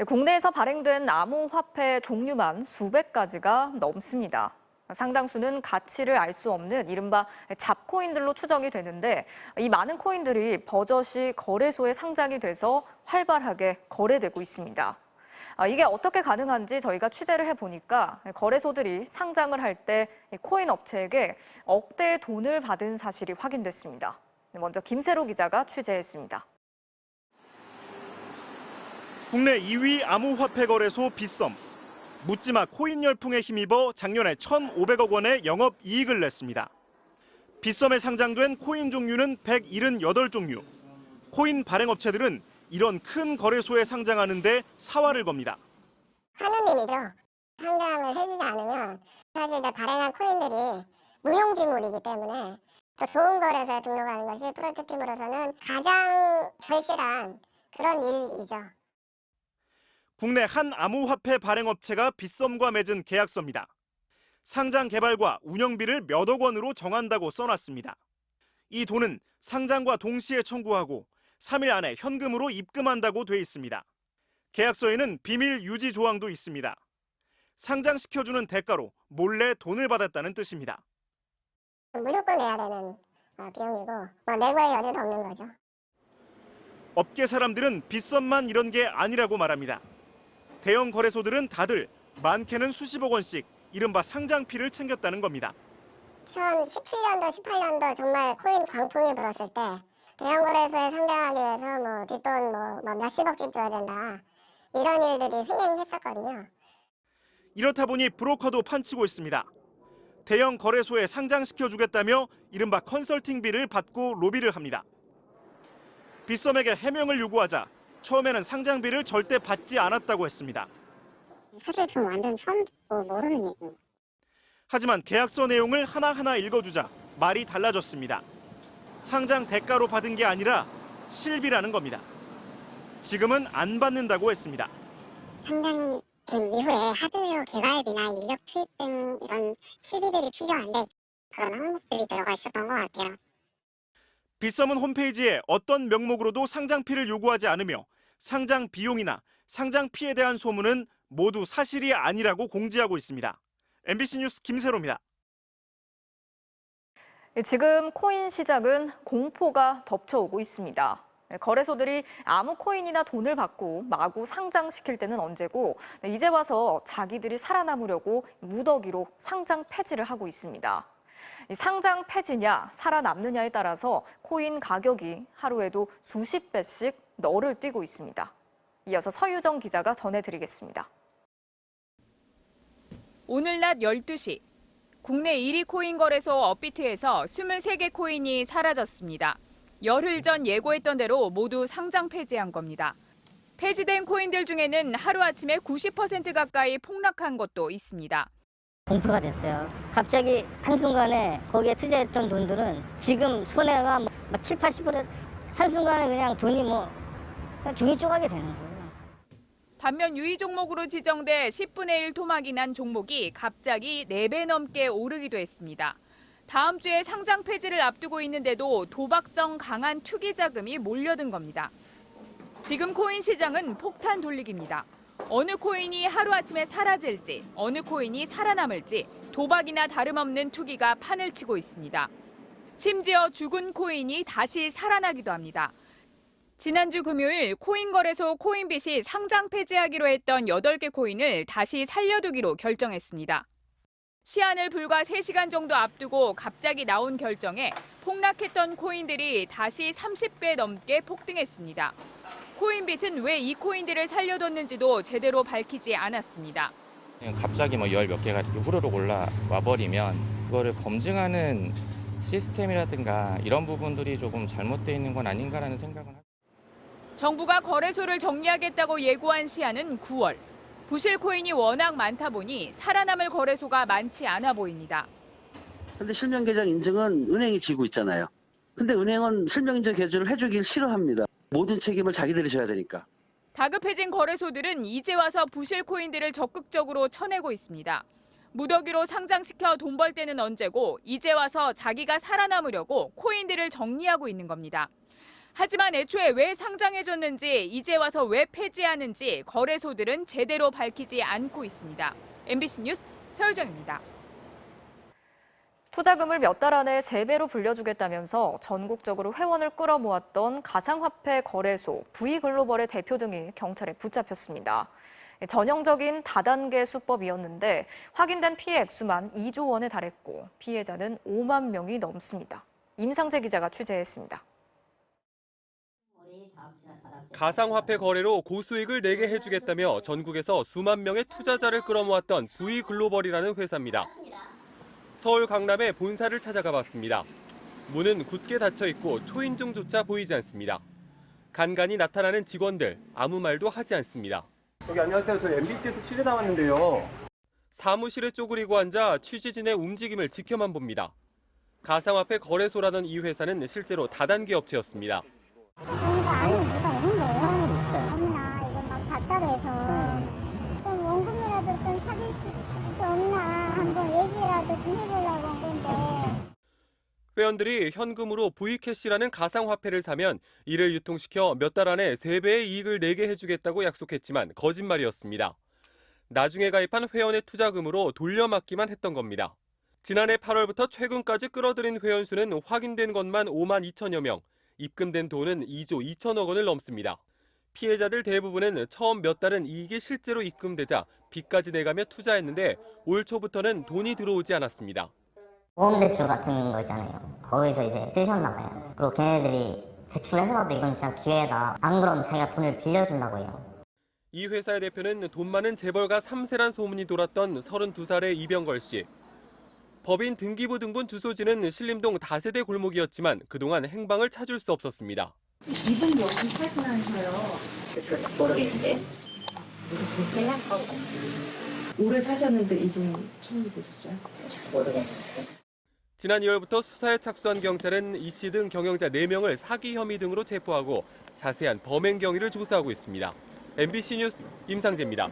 국내에서 발행된 암호화폐 종류만 수백 가지가 넘습니다. 상당수는 가치를 알 수 없는 이른바 잡코인들로 추정이 되는데 이 많은 코인들이 버젓이 거래소에 상장이 돼서 활발하게 거래되고 있습니다. 이게 어떻게 가능한지 저희가 취재를 해보니까 거래소들이 상장을 할 때 코인 업체에게 억대의 돈을 받은 사실이 확인됐습니다. 먼저 김세로 기자가 취재했습니다. 국내 2위 암호화폐 거래소 빗썸. 묻지마 코인 열풍에 힘입어 작년에 1,500억 원의 영업 이익을 냈습니다. 빗썸에 상장된 코인 종류는 178종류. 코인 발행업체들은 이런 큰 거래소에 상장하는데 사활을 겁니다. 하는 일이죠. 상장을 해주지 않으면 사실 이제 발행한 코인들이 무용지물이기 때문에 또 좋은 거래소에 등록하는 것이 프로젝트팀으로서는 가장 절실한 그런 일이죠. 국내 한 암호화폐 발행업체가 빗썸과 맺은 계약서입니다. 상장 개발과 운영비를 몇억 원으로 정한다고 써놨습니다. 이 돈은 상장과 동시에 청구하고 3일 안에 현금으로 입금한다고 돼 있습니다. 계약서에는 비밀 유지 조항도 있습니다. 상장시켜주는 대가로 몰래 돈을 받았다는 뜻입니다. 무조건 내야 되는 비용이고 내고의 여지도 없는 거죠. 업계 사람들은 빗썸만 이런 게 아니라고 말합니다. 대형 거래소들은 다들 많게는 수십억 원씩 이른바 상장피를 챙겼다는 겁니다. 2017년도, 18년도 정말 코인 광풍이 불었을 때 대형 거래소에 상장하기 위해서 뒷돈 몇십억씩 줘야 된다. 이런 일들이 횡행했었거든요. 이렇다 보니 브로커도 판치고 있습니다. 대형 거래소에 상장시켜주겠다며 이른바 컨설팅비를 받고 로비를 합니다. 빗썸에게 해명을 요구하자 처음에는 상장비를 절대 받지 않았다고 했습니다. 사실 좀 완전 처음 듣고 모르는 얘기예요. 하지만 계약서 내용을 하나하나 읽어주자 말이 달라졌습니다. 상장 대가로 받은 게 아니라 실비라는 겁니다. 지금은 안 받는다고 했습니다. 상장이 된 이후에 하드웨어 개발비나 인력 투입 등 이런 실비들이 필요한데 그런 항목들이 들어가 있었던 것 같아요. 빗썸은 홈페이지에 어떤 명목으로도 상장피를 요구하지 않으며 상장 비용이나 상장피에 대한 소문은 모두 사실이 아니라고 공지하고 있습니다. MBC 뉴스 김세로입니다. 지금 코인 시장은 공포가 덮쳐오고 있습니다. 거래소들이 아무 코인이나 돈을 받고 마구 상장시킬 때는 언제고 이제 와서 자기들이 살아남으려고 무더기로 상장 폐지를 하고 있습니다. 상장 폐지냐 살아남느냐에 따라서 코인 가격이 하루에도 수십 배씩 너를 뛰고 있습니다. 이어서 서유정 기자가 전해드리겠습니다. 오늘 낮 12시 국내 1위 코인 거래소 업비트에서 23개 코인이 사라졌습니다. 열흘 전 예고했던 대로 모두 상장 폐지한 겁니다. 폐지된 코인들 중에는 하루아침에 90% 가까이 폭락한 것도 있습니다. 공포가 됐어요. 갑자기 한순간에 거기에 투자했던 돈들은 지금 손해가 7, 80% 한순간에 그냥 돈이 그냥 종이 쪼가게 되는 거예요. 반면 유의 종목으로 지정돼 10분의 1 토막이 난 종목이 갑자기 4배 넘게 오르기도 했습니다. 다음 주에 상장 폐지를 앞두고 있는데도 도박성 강한 투기 자금이 몰려든 겁니다. 지금 코인 시장은 폭탄 돌리기입니다. 어느 코인이 하루아침에 사라질지, 어느 코인이 살아남을지 도박이나 다름없는 투기가 판을 치고 있습니다. 심지어 죽은 코인이 다시 살아나기도 합니다. 지난주 금요일 코인 거래소 코인빗이 상장 폐지하기로 했던 8개 코인을 다시 살려두기로 결정했습니다. 시한을 불과 3시간 정도 앞두고 갑자기 나온 결정에 폭락했던 코인들이 다시 30배 넘게 폭등했습니다. 코인빗은 왜 이 코인들을 살려뒀는지도 제대로 밝히지 않았습니다. 갑자기 열 몇 개가 이렇게 후루룩 올라와 버리면 그거를 검증하는 시스템이라든가 이런 부분들이 조금 잘못되어 있는 건 아닌가라는 생각은 합니다. 정부가 거래소를 정리하겠다고 예고한 시한은 9월. 부실 코인이 워낙 많다 보니 살아남을 거래소가 많지 않아 보입니다. 근데 실명 계좌 인증은 은행이 지고 있잖아요. 근데 은행은 실명 인증 계좌를 해주길 싫어합니다. 모든 책임을 자기들이 져야 되니까. 다급해진 거래소들은 이제 와서 부실 코인들을 적극적으로 쳐내고 있습니다. 무더기로 상장시켜 돈 벌 때는 언제고 이제 와서 자기가 살아남으려고 코인들을 정리하고 있는 겁니다. 하지만 애초에 왜 상장해줬는지, 이제 와서 왜 폐지하는지 거래소들은 제대로 밝히지 않고 있습니다. MBC 뉴스 서유정입니다. 투자금을 몇 달 안에 3배로 불려주겠다면서 전국적으로 회원을 끌어모았던 가상화폐 거래소 V글로벌의 대표 등이 경찰에 붙잡혔습니다. 전형적인 다단계 수법이었는데 확인된 피해 액수만 2조 원에 달했고 피해자는 5만 명이 넘습니다. 임상재 기자가 취재했습니다. 가상화폐 거래로 고수익을 내게 해주겠다며 전국에서 수만 명의 투자자를 끌어모았던 V글로벌이라는 회사입니다. 서울 강남에 본사를 찾아가 봤습니다. 문은 굳게 닫혀 있고 초인종조차 보이지 않습니다. 간간히 나타나는 직원들, 아무 말도 하지 않습니다. 여기 안녕하세요. 저희 MBC에서 취재 나왔는데요. 사무실에 쪼그리고 앉아 취재진의 움직임을 지켜만 봅니다. 가상화폐 거래소라던 이 회사는 실제로 다단계 업체였습니다. 그러니까 안에 누가 있는 거예요. 없나 이거 막 답답해서 좀 원금이라도 좀 사줄 수 없나 한번 얘기라도 좀 해보려고 한 건데. 회원들이 현금으로 V캐시라는 가상화폐를 사면 이를 유통시켜 몇 달 안에 3배의 이익을 내게 해주겠다고 약속했지만 거짓말이었습니다. 나중에 가입한 회원의 투자금으로 돌려막기만 했던 겁니다. 지난해 8월부터 최근까지 끌어들인 회원 수는 확인된 것만 5만 2천여 명, 입금된 돈은 2조 2천억 원을 넘습니다. 피해자들 대부분은 처음 몇 달은 이익이 실제로 입금되자 빚까지 내가며 투자했는데 올 초부터는 돈이 들어오지 않았습니다. 보험대출 같은 거 있잖아요. 거기서 이제 쓰셨나 봐요. 그리고 걔네들이 대출해서라도 이건 진짜 기회다. 안 그러면 자기가 돈을 빌려준다고 해요. 이 회사의 대표는 돈 많은 재벌가 3세란 소문이 돌았던 32살의 이병걸 씨. 법인 등기부 등본 주소지는 신림동 다세대 골목이었지만 그동안 행방을 찾을 수 없었습니다. 이분 여기 사시나요? 모르겠는데. 모르겠어요? 오래 사셨는데 이분 처음 보셨어요? 모르겠는데. 지난 2월부터 수사에 착수한 경찰은 이 씨 등 경영자 4명을 사기 혐의 등으로 체포하고 자세한 범행 경위를 조사하고 있습니다. MBC 뉴스 임상재입니다.